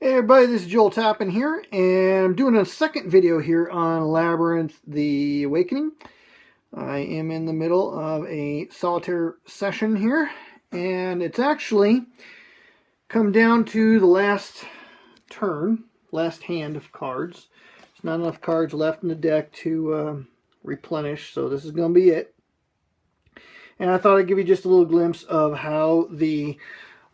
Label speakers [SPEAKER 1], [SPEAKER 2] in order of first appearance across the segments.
[SPEAKER 1] Hey everybody, this is Joel Tappan here, and I'm doing a second video here on Labyrinth, The Awakening. I am in the middle of a solitaire session here, and it's actually come down to the last turn, last hand of cards. There's not enough cards left in the deck to replenish, so this is going to be it. And I thought I'd give you just a little glimpse of how the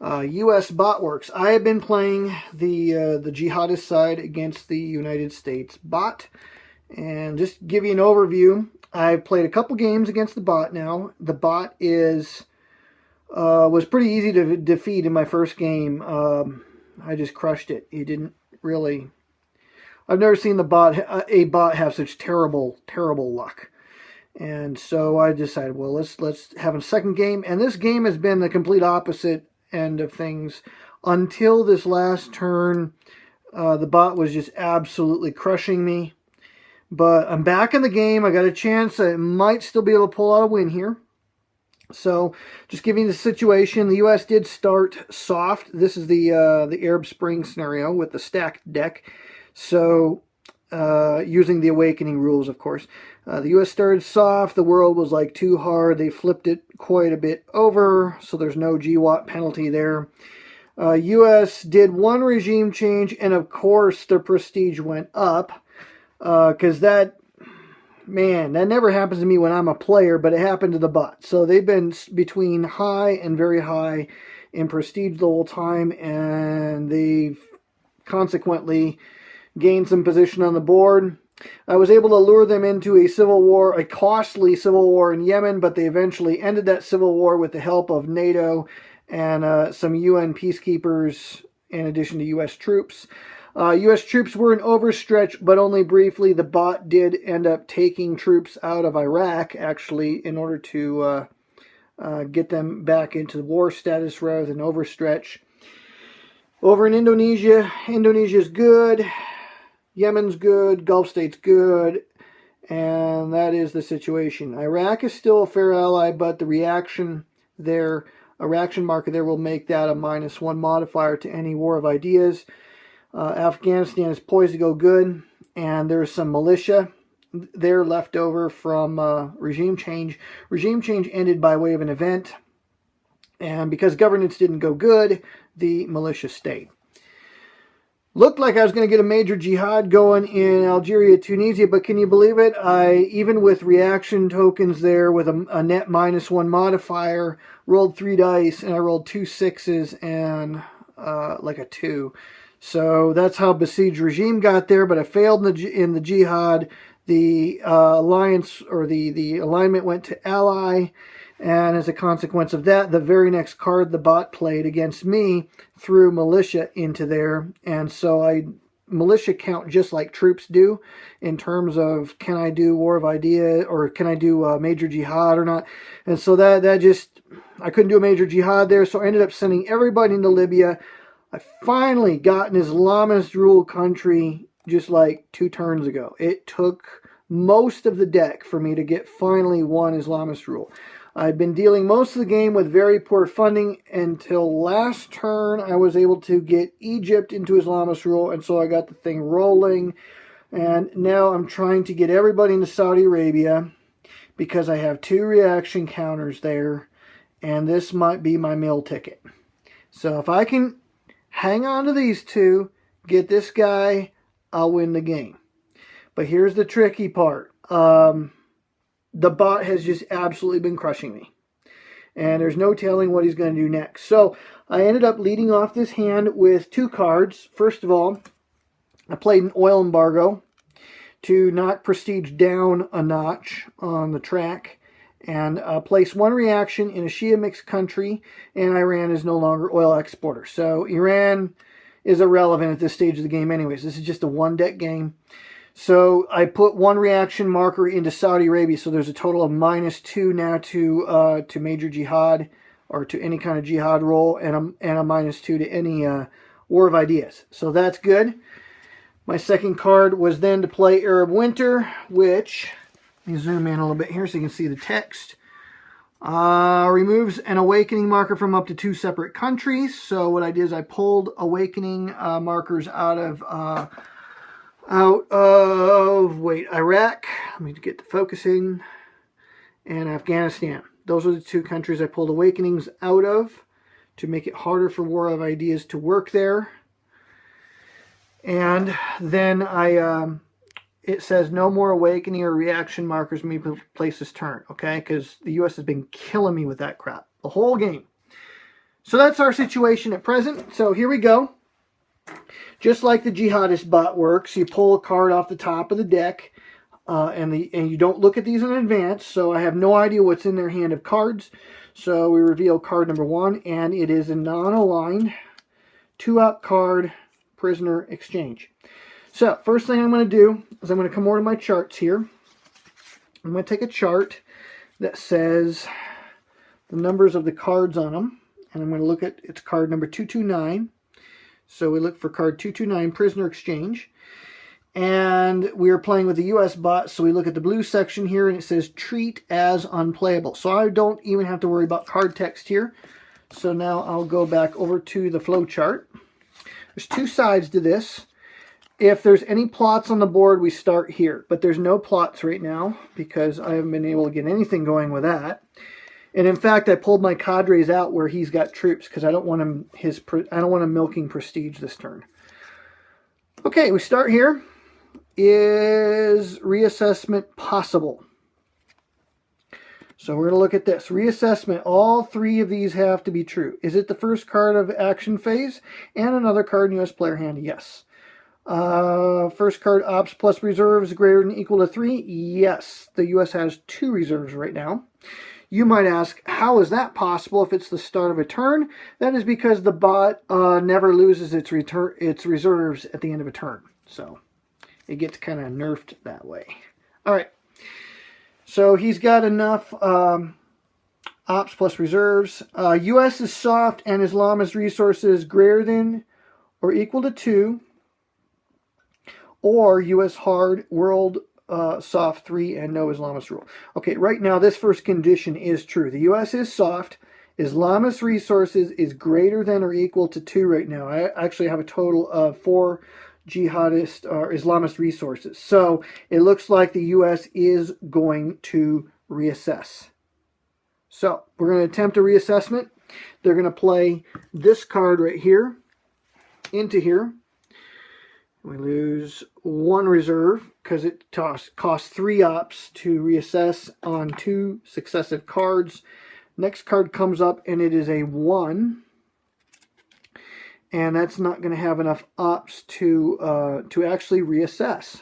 [SPEAKER 1] US bot works. I have been playing the jihadist side against the United States bot, and just give you an overview. I've played a couple games against the bot now. The bot was pretty easy to defeat in my first game. I just crushed it. He didn't really. I've never seen a bot have such terrible luck. And so I decided, well, let's have a second game. And this game has been the complete opposite end of things until this last turn. The bot was just absolutely crushing me, but I'm back in the game. I got a chance. I might still be able to pull out a win here. So just giving you the situation, the US did start soft. This is the Arab Spring scenario with the stacked deck, so using the Awakening rules, of course. The US started soft. The world was like too hard. They flipped it quite a bit over, so there's no GWAT penalty there. US did one regime change, and of course their prestige went up, because that never happens to me when I'm a player, but it happened to the bot. So they've been between high and very high in prestige the whole time, and they've consequently gained some position on the board. I was able to lure them into a civil war, a costly civil war in Yemen, but they eventually ended that civil war with the help of NATO and some UN peacekeepers in addition to US troops. US troops were an overstretch, but only briefly. The bot did end up taking troops out of Iraq, actually, in order to get them back into war status rather than overstretch. Over in Indonesia, Indonesia's good. Yemen's good, Gulf states good, and that is the situation. Iraq is still a fair ally, but the reaction there, a reaction marker there, will make that a -1 modifier to any war of ideas. Afghanistan is poised to go good, and there's some militia there left over from regime change. Regime change ended by way of an event, and because governance didn't go good, the militia stayed. Looked like I was going to get a major jihad going in Algeria, Tunisia, but can you believe it? Even with reaction tokens there with a net -1 modifier, rolled 3 dice, and I rolled 2 6s and like a 2. So that's how besieged regime got there, but I failed in the jihad. The alliance, or the alignment, went to ally. And as a consequence of that, the very next card the bot played against me threw militia into there. And so militia count just like troops do in terms of, can I do war of idea, or can I do major jihad or not? And so that just, I couldn't do a major jihad there, so I ended up sending everybody into Libya. I finally got an Islamist ruled country just like 2 turns ago. It took most of the deck for me to get finally one Islamist rule. I've been dealing most of the game with very poor funding until last turn. I was able to get Egypt into Islamist rule, and so I got the thing rolling. And now I'm trying to get everybody into Saudi Arabia because I have 2 reaction counters there, and this might be my meal ticket. So if I can hang on to these 2, get this guy, I'll win the game. But here's the tricky part. The bot has just absolutely been crushing me, and there's no telling what he's going to do next. So I ended up leading off this hand with 2 cards. First of all, I played an oil embargo to knock prestige down a notch on the track, and place 1 reaction in a Shia mixed country, and Iran is no longer oil exporter. So Iran is irrelevant at this stage of the game anyways. This is just a 1-deck game. So I put 1 reaction marker into Saudi Arabia, so there's a total of -2 now to major jihad, or to any kind of jihad roll, and a -2 to any war of ideas. So that's good. My second card was then to play Arab Winter, which, let me zoom in a little bit here so you can see the text. Removes an awakening marker from up to 2 separate countries. So what I did is I pulled awakening markers out of Iraq. Let me get to focusing. And Afghanistan. Those are the 2 countries I pulled awakenings out of to make it harder for War of Ideas to work there. And then it says no more awakening or reaction markers may be placed this turn, okay? Because the U.S. has been killing me with that crap the whole game. So that's our situation at present. So here we go. Just like the Jihadist bot works, you pull a card off the top of the deck, and you don't look at these in advance. So I have no idea what's in their hand of cards. So we reveal card number 1, and it is a non-aligned 2-up card, Prisoner Exchange. So first thing I'm going to do is I'm going to come over to my charts here. I'm going to take a chart that says the numbers of the cards on them, and I'm going to look at its card number 229. So we look for card 229, Prisoner Exchange. And we are playing with the US bot, so we look at the blue section here, and it says treat as unplayable. So I don't even have to worry about card text here. So now I'll go back over to the flow chart. There's 2 sides to this. If there's any plots on the board, we start here. But there's no plots right now because I haven't been able to get anything going with that. And in fact, I pulled my cadres out where he's got troops because I don't want him milking prestige this turn. Okay, we start here. Is reassessment possible? So we're going to look at this. Reassessment, all 3 of these have to be true. Is it the first card of action phase and another card in U.S. player hand? Yes. First card, ops plus reserves greater than or equal to 3? Yes. The U.S. has 2 reserves right now. You might ask, how is that possible if it's the start of a turn? That is because the bot never loses its reserves at the end of a turn. So it gets kind of nerfed that way. All right. So he's got enough ops plus reserves. U.S. is soft and Islamist resources greater than or equal to 2. Or U.S. hard, world soft 3, and no Islamist rule. Okay, right now this first condition is true. The U.S. is soft. Islamist resources is greater than or equal to 2 right now. I actually have a total of 4 jihadist or Islamist resources. So it looks like the U.S. is going to reassess. So we're going to attempt a reassessment. They're going to play this card right here into here. We lose 1 reserve because it costs 3 ops to reassess on 2 successive cards. Next card comes up and it is a 1. And that's not going to have enough ops to actually reassess.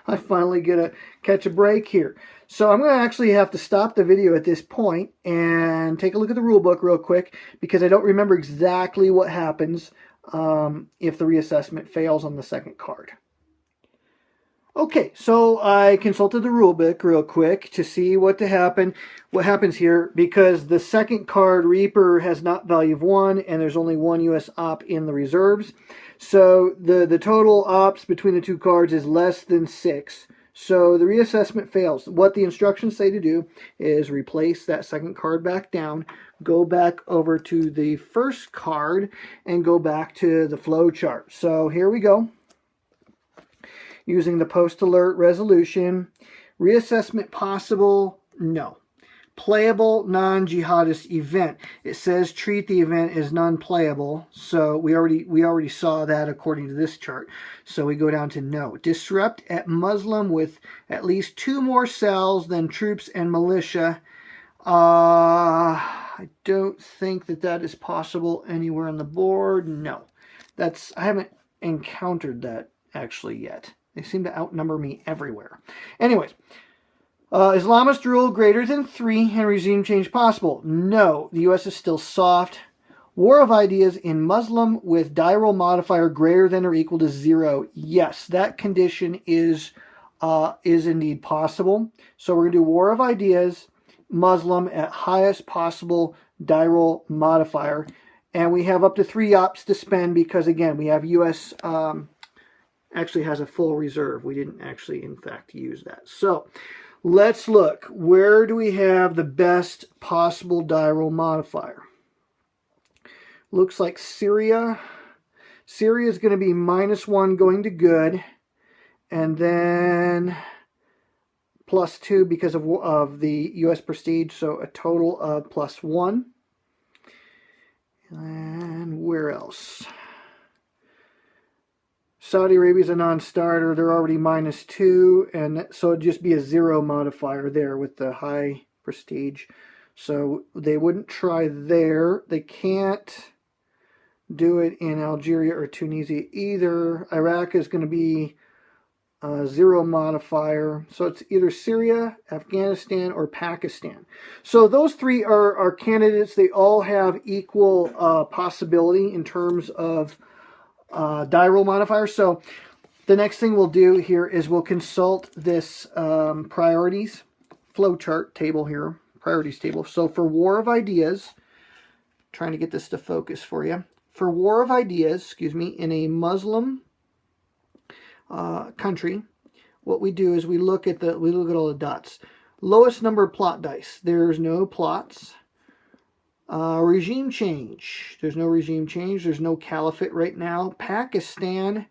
[SPEAKER 1] I finally get to catch a break here. So I'm going to actually have to stop the video at this point and take a look at the rule book real quick because I don't remember exactly what happens if the reassessment fails on the second card. Okay, so I consulted the rule book real quick to see what happens here, because the second card, Reaper, has not value of 1, and there's only 1 US op in the reserves. So the total ops between the 2 cards is less than 6. So the reassessment fails. What the instructions say to do is replace that second card back down, go back over to the first card, and go back to the flow chart. So here we go. Using the post-alert resolution. Reassessment possible? No. Playable non-jihadist event. It says treat the event as non-playable. So we already saw that according to this chart. So we go down to no. Disrupt at Muslim with at least 2 more cells than troops and militia. I don't think that is possible anywhere on the board. No. I haven't encountered that actually yet. They seem to outnumber me everywhere. Anyways, Islamist rule greater than 3 and regime change possible. No, the U.S. is still soft. War of ideas in Muslim with die roll modifier greater than or equal to 0. Yes, that condition is indeed possible. So we're going to do war of ideas, Muslim at highest possible die roll modifier. And we have up to 3 ops to spend because, again, we have U.S. Actually has a full reserve. We didn't actually, in fact, use that. So Let's look. Where do we have the best possible die roll modifier? Looks like Syria. Syria is going to be -1 going to good. And then +2 because of the US Prestige. So a total of +1. And where else? Saudi Arabia is a non-starter. They're already -2, and so it'd just be a 0 modifier there with the high prestige. So they wouldn't try there. They can't do it in Algeria or Tunisia either. Iraq is going to be a 0 modifier. So it's either Syria, Afghanistan, or Pakistan. So those three are candidates. They all have equal possibility in terms of die roll modifier. So the next thing we'll do here is we'll consult this priorities flowchart table here, priorities table. So for War of Ideas, trying to get this to focus for you. For War of Ideas, excuse me, in a Muslim country, what we do is we look at all the dots. Lowest number of plot dice. There's no plots. Regime change. There's no regime change. There's no caliphate right now. Pakistan,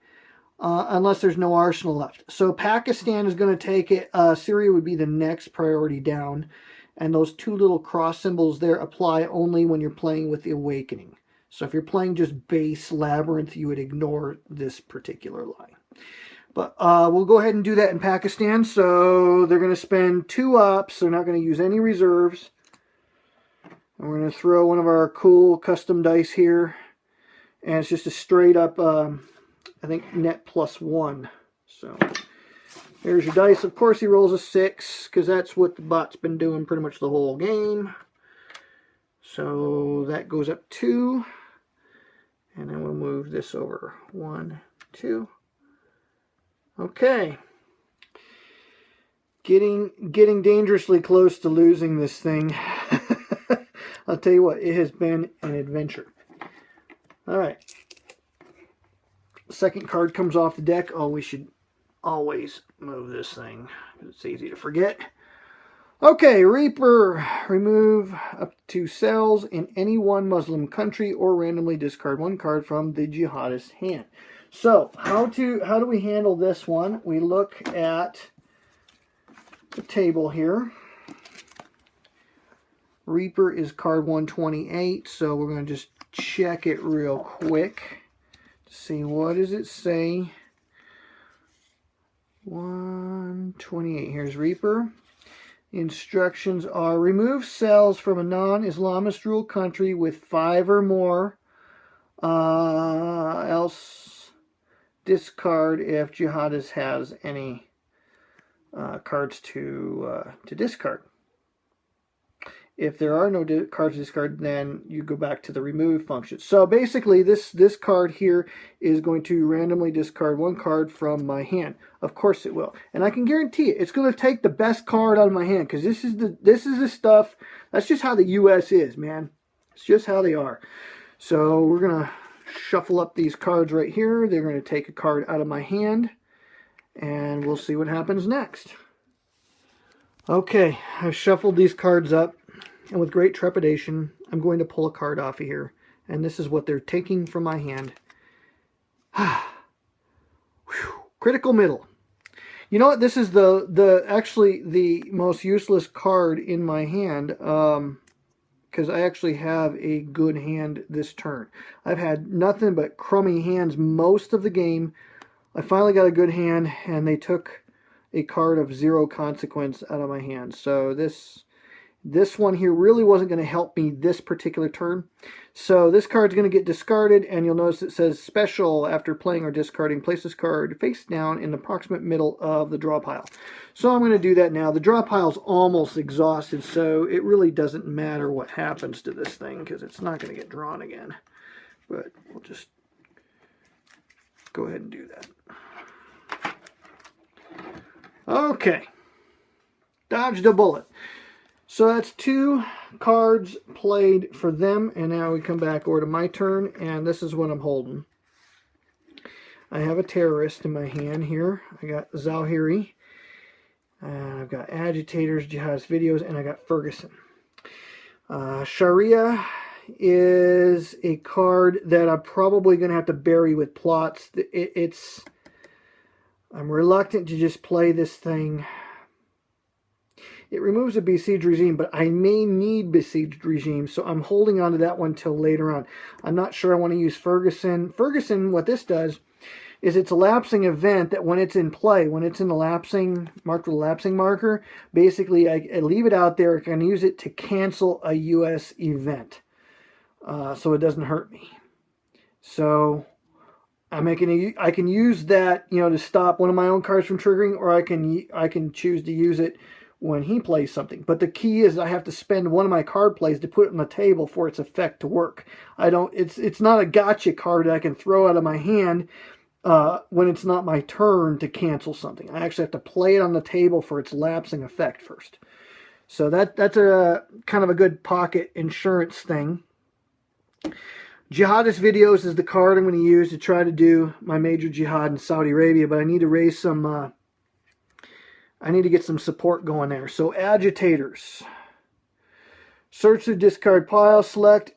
[SPEAKER 1] unless there's no arsenal left. So Pakistan is going to take it. Syria would be the next priority down. And those two little cross symbols there apply only when you're playing with the Awakening. So if you're playing just base Labyrinth, you would ignore this particular line. But we'll go ahead and do that in Pakistan. So they're going to spend 2 ups. They're not going to use any reserves. And we're going to throw one of our cool custom dice here. And it's just a straight up, I think, net +1. So there's your dice. Of course, he rolls a 6, because that's what the bot's been doing pretty much the whole game. So that goes up 2. And then we'll move this over. 1, 2. Okay. Getting dangerously close to losing this thing. I'll tell you what, it has been an adventure. Alright. Second card comes off the deck. Oh, we should always move this thing. It's easy to forget. Okay, Reaper. Remove up to 2 cells in any one Muslim country or randomly discard 1 card from the jihadist's hand. So, how do we handle this one? We look at the table here. Reaper is card 128, so we're going to just check it real quick to see what does it say. 128. Here's Reaper. Instructions are remove cells from a non-Islamist ruled country with 5 or more, else discard if jihadist has any cards to discard. If there are no cards to discard, then you go back to the remove function. So basically, this card here is going to randomly discard 1 card from my hand. Of course it will, and I can guarantee it. It's going to take the best card out of my hand because this is the stuff. That's just how the U.S. is, man. It's just how they are. So we're gonna shuffle up these cards right here. They're going to take a card out of my hand, and we'll see what happens next. Okay, I've shuffled these cards up. And with great trepidation, I'm going to pull a card off of here. And this is what they're taking from my hand. Critical middle. You know what? This is actually the most useless card in my hand. Because I actually have a good hand this turn. I've had nothing but crummy hands most of the game. I finally got a good hand. And they took a card of 0 consequence out of my hand. So this one here really wasn't going to help me this particular turn. So this card's going to get discarded, and you'll notice it says special after playing or discarding. Place this card face down in the approximate middle of the draw pile. So I'm going to do that now. The draw pile's almost exhausted, so it really doesn't matter what happens to this thing because it's not going to get drawn again. But we'll just go ahead and do that. Okay. Dodged a bullet. So that's 2 cards played for them, and now we come back over to my turn, and this is what I'm holding. I have a terrorist in my hand here. I got Zawahiri. And I've got agitators, jihadist videos, and I got Ferguson. Sharia is a card that I'm probably going to have to bury with plots. I'm reluctant to just play this thing. It removes a besieged regime, but I may need besieged regime, so I'm holding on to that one till later on. I'm not sure I want to use Ferguson. Ferguson, what this does is it's a lapsing event that when it's in play, when it's in the lapsing, marked with a lapsing marker, basically I leave it out there. I can use it to cancel a US event, so it doesn't hurt me. So I can use that, to stop one of my own cards from triggering, or I can choose to use it when he plays something. But the key is I have to spend one of my card plays to put it on the table for its effect to work. It's not a gotcha card that I can throw out of my hand when it's not my turn to cancel something. I actually have to play it on the table for its lapsing effect first. So that's a kind of a good pocket insurance thing. Jihadist videos is the card I'm going to use to try to do my major jihad in Saudi Arabia, but I need to raise some I need to get some support going there. So agitators. Search the discard pile, select,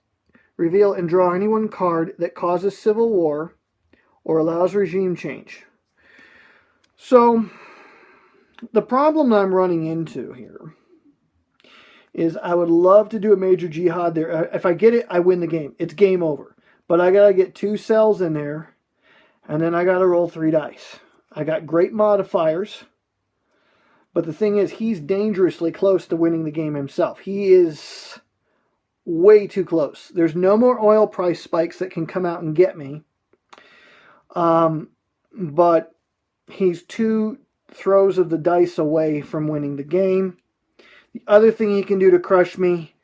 [SPEAKER 1] reveal, and draw any one card that causes civil war or allows regime change. So the problem I'm running into here is I would love to do a major jihad there. If I get it, I win the game. It's game over. But I got to get 2 cells in there, and then I got to roll 3 dice. I got great modifiers. But the thing is, he's dangerously close to winning the game himself. He is way too close. There's no more oil price spikes that can come out and get me. But he's 2 throws of the dice away from winning the game. The other thing he can do to crush me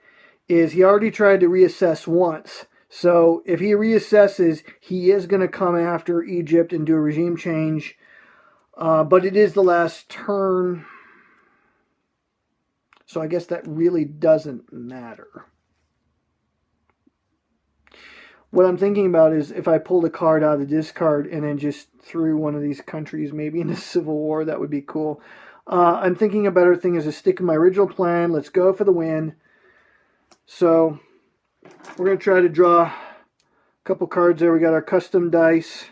[SPEAKER 1] is he already tried to reassess once. So if he reassesses, he is going to come after Egypt and do a regime change. But it is the last turn. So I guess that really doesn't matter. What I'm thinking about is if I pulled a card out of the discard and then just threw one of these countries maybe into civil war, that would be cool. I'm thinking a better thing is to stick in my original plan. Let's go for the win. So we're going to try to draw a couple cards there. We got our custom dice.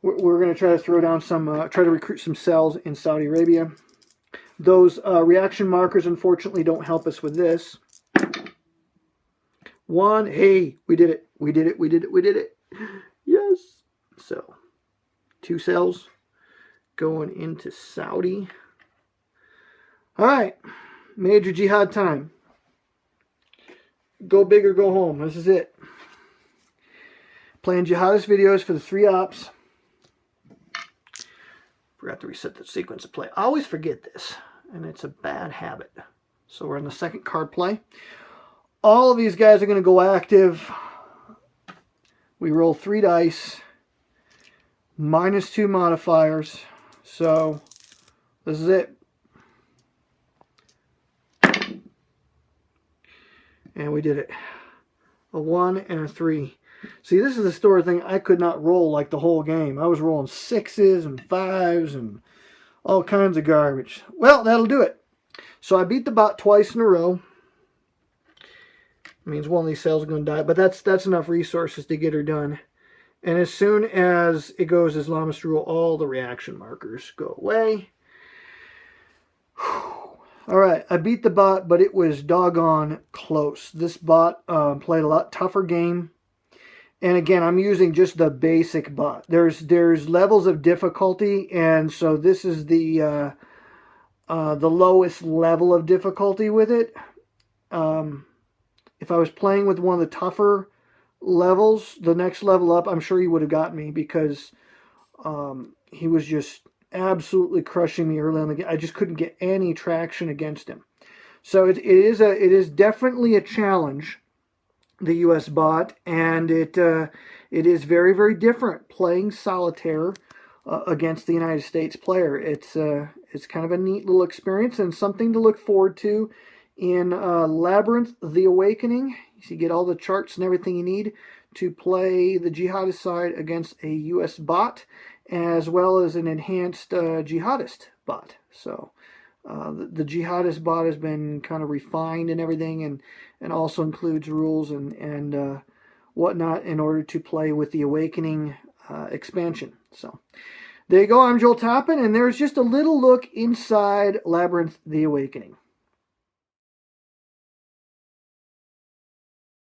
[SPEAKER 1] We're going to try to throw down some, try to recruit some cells in Saudi Arabia. Those reaction markers, unfortunately, don't help us with this. 1, hey, we did it. We did it. We did it. We did it. Yes. So, 2 cells going into Saudi. All right. Major jihad time. Go big or go home. This is it. Playing jihadist videos for the 3 ops. Forgot to reset the sequence of play. I always forget this, and it's a bad habit. So we're on the second card play. All of these guys are going to go active. We roll 3 dice. -2 modifiers. So this is it. And we did it. A 1 and a 3. See, this is the sort of thing I could not roll like the whole game. I was rolling 6s and 5s and all kinds of garbage. Well, that'll do it. So I beat the bot twice in a row. It means one of these cells are going to die, but that's enough resources to get her done. And as soon as it goes Islamist rule, all the reaction markers go away. All right, I beat the bot, but it was doggone close. This bot played a lot tougher game. And again, I'm using just the basic bot. There's levels of difficulty, and so this is the lowest level of difficulty with it. If I was playing with one of the tougher levels, the next level up, I'm sure he would have got me because he was just absolutely crushing me early on the game. I just couldn't get any traction against him. So it is definitely a challenge, the US bot, and it is very, very different playing solitaire against the United States player. It's kind of a neat little experience and something to look forward to in Labyrinth, The Awakening. You get all the charts and everything you need to play the jihadist side against a US bot, as well as an enhanced jihadist bot. So The Jihadist bot has been kind of refined and everything, and also includes rules and whatnot in order to play with the Awakening expansion. So there you go. I'm Joel Toppin, and there's just a little look inside Labyrinth: The Awakening.